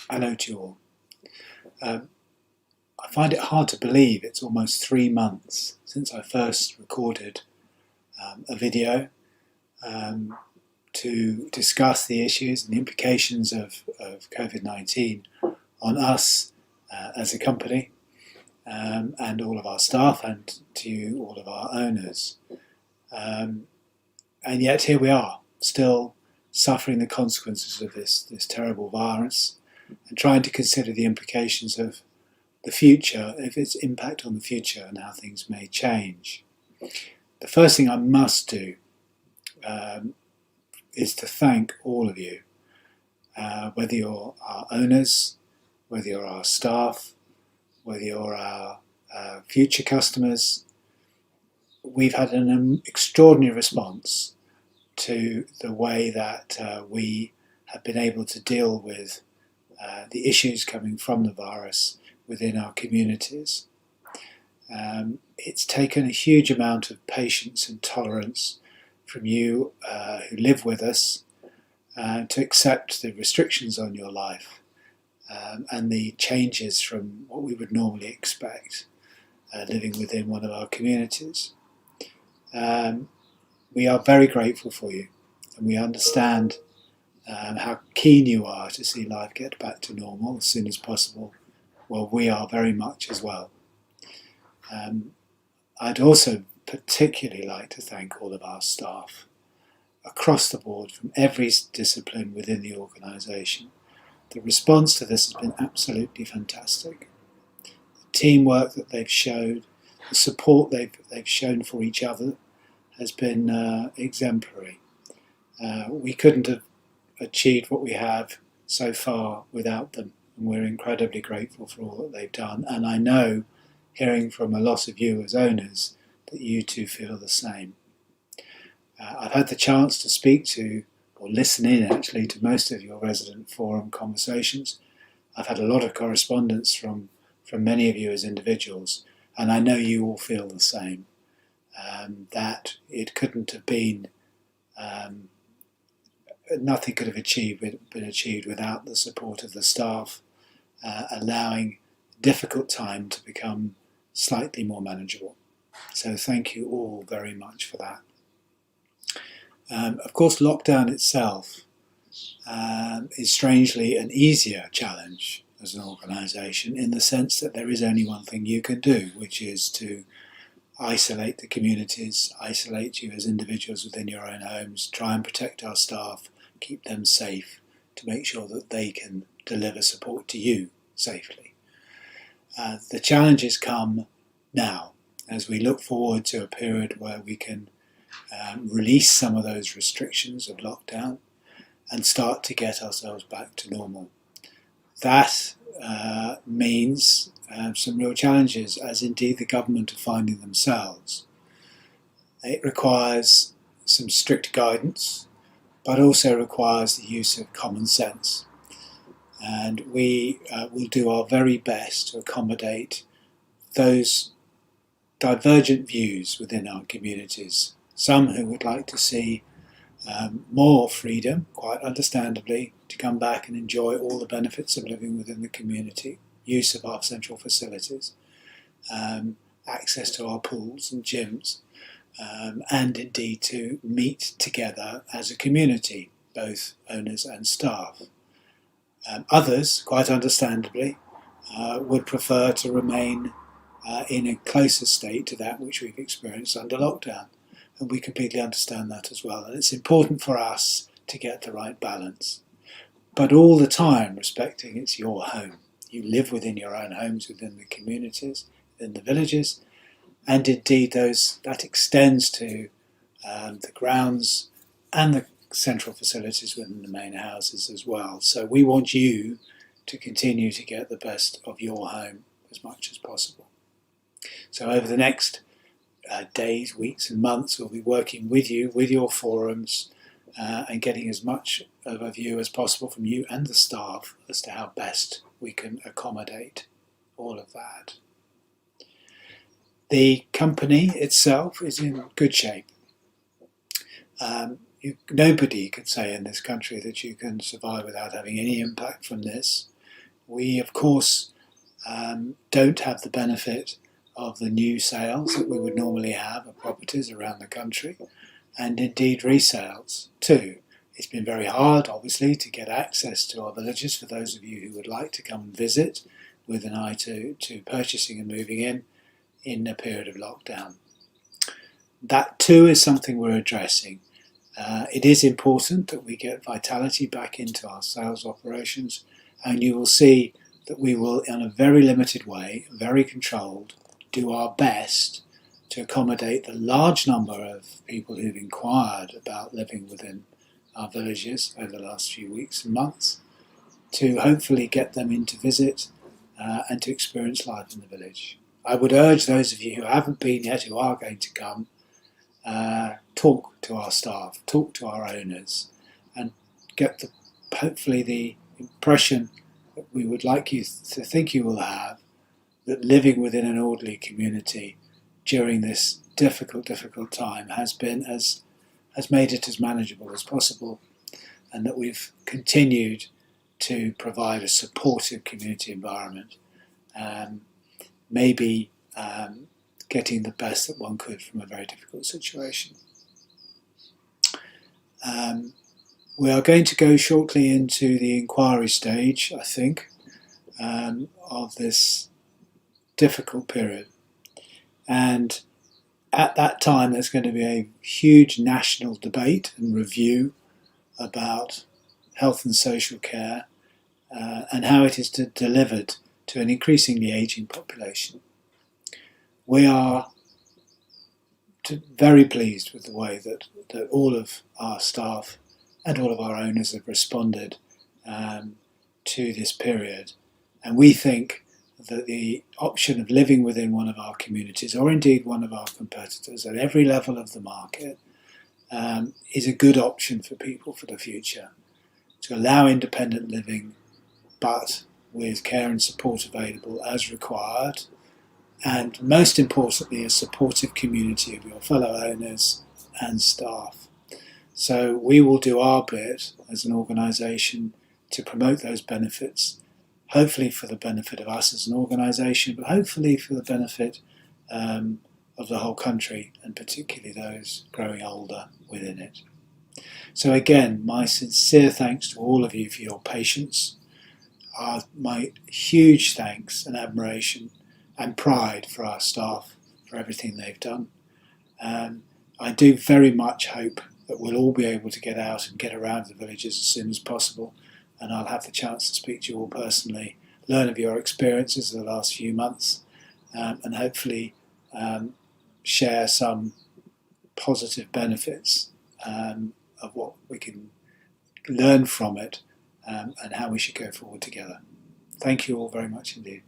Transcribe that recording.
Hello to you all. I find it hard to believe it's almost 3 months since I first recorded a video to discuss the issues and the implications of COVID-19 on us as a company and all of our staff and to all of our owners. And yet here we are, still suffering the consequences of this terrible virus and trying to consider the implications of the future, if its impact on the future and how things may change. The first thing I must do is to thank all of you, whether you're our owners, whether you're our staff, whether you're our future customers. We've had an extraordinary response to the way that we have been able to deal with the issues coming from the virus within our communities. It's taken a huge amount of patience and tolerance from you who live with us to accept the restrictions on your life and the changes from what we would normally expect living within one of our communities. We are very grateful for you, and we understand how keen you are to see life get back to normal as soon as possible. Well, we are very much as well. I'd also particularly like to thank all of our staff across the board from every discipline within the organisation. The response to this has been absolutely fantastic. The teamwork that they've showed, the support they've shown for each other has been exemplary. We couldn't have achieved what we have so far without them, and we're incredibly grateful for all that they've done. And I know, hearing from a lot of you as owners, that you too feel the same. I've had the chance to speak to, or listen in actually, to most of your resident forum conversations. I've had a lot of correspondence from many of you as individuals, and I know you all feel the same, that it couldn't have been, nothing could have been achieved without the support of the staff, allowing difficult time to become slightly more manageable. So thank you all very much for that. Of course, lockdown itself is strangely an easier challenge as an organisation, in the sense that there is only one thing you can do, which is to isolate the communities, isolate you as individuals within your own homes, try and protect our staff, keep them safe, to make sure that they can deliver support to you safely. The challenges come now as we look forward to a period where we can release some of those restrictions of lockdown and start to get ourselves back to normal. That means some real challenges, as indeed the government are finding themselves. It requires some strict guidance, but also requires the use of common sense. And we will do our very best to accommodate those divergent views within our communities. Some who would like to see more freedom, quite understandably, to come back and enjoy all the benefits of living within the community, use of our central facilities, access to our pools and gyms, and indeed to meet together as a community, both owners and staff. Others, quite understandably, would prefer to remain in a closer state to that which we've experienced under lockdown. And we completely understand that as well. And it's important for us to get the right balance. But all the time respecting it's your home. You live within your own homes, within the communities, within the villages. And indeed that extends to the grounds and the central facilities within the main houses as well. So we want you to continue to get the best of your home as much as possible. So over the next days, weeks and months, we'll be working with you, with your forums, and getting as much of a view as possible from you and the staff as to how best we can accommodate all of that. The company itself is in good shape. Nobody could say in this country that you can survive without having any impact from this. We, of course, don't have the benefit of the new sales that we would normally have of properties around the country, and indeed resales too. It's been very hard, obviously, to get access to our villages for those of you who would like to come and visit with an eye to purchasing and moving in a period of lockdown. That too is something we're addressing. It is important that we get vitality back into our sales operations, and you will see that we will, in a very limited way, very controlled, do our best to accommodate the large number of people who've inquired about living within our villages over the last few weeks and months, to hopefully get them in to visit and to experience life in the village. I would urge those of you who haven't been yet, who are going to come, talk to our staff, talk to our owners, and get hopefully the impression that we would like you to think you will have, that living within an Audley community during this difficult time has made it as manageable as possible, and that we've continued to provide a supportive community environment, maybe getting the best that one could from a very difficult situation. We are going to go shortly into the inquiry stage, I think, of this difficult period. And at that time, there's going to be a huge national debate and review about health and social care and how it is delivered to an increasingly ageing population. We are very pleased with the way that all of our staff and all of our owners have responded to this period. And we think that the option of living within one of our communities, or indeed one of our competitors at every level of the market, is a good option for people for the future, to allow independent living, but with care and support available as required, and most importantly, a supportive community of your fellow owners and staff. So we will do our bit as an organisation to promote those benefits, hopefully for the benefit of us as an organisation, but hopefully for the benefit of the whole country, and particularly those growing older within it. So again, my sincere thanks to all of you for your patience, my huge thanks and admiration and pride for our staff for everything they've done. I do very much hope that we'll all be able to get out and get around the villages as soon as possible, and I'll have the chance to speak to you all personally, learn of your experiences of the last few months, and hopefully share some positive benefits of what we can learn from it and how we should go forward together. Thank you all very much indeed.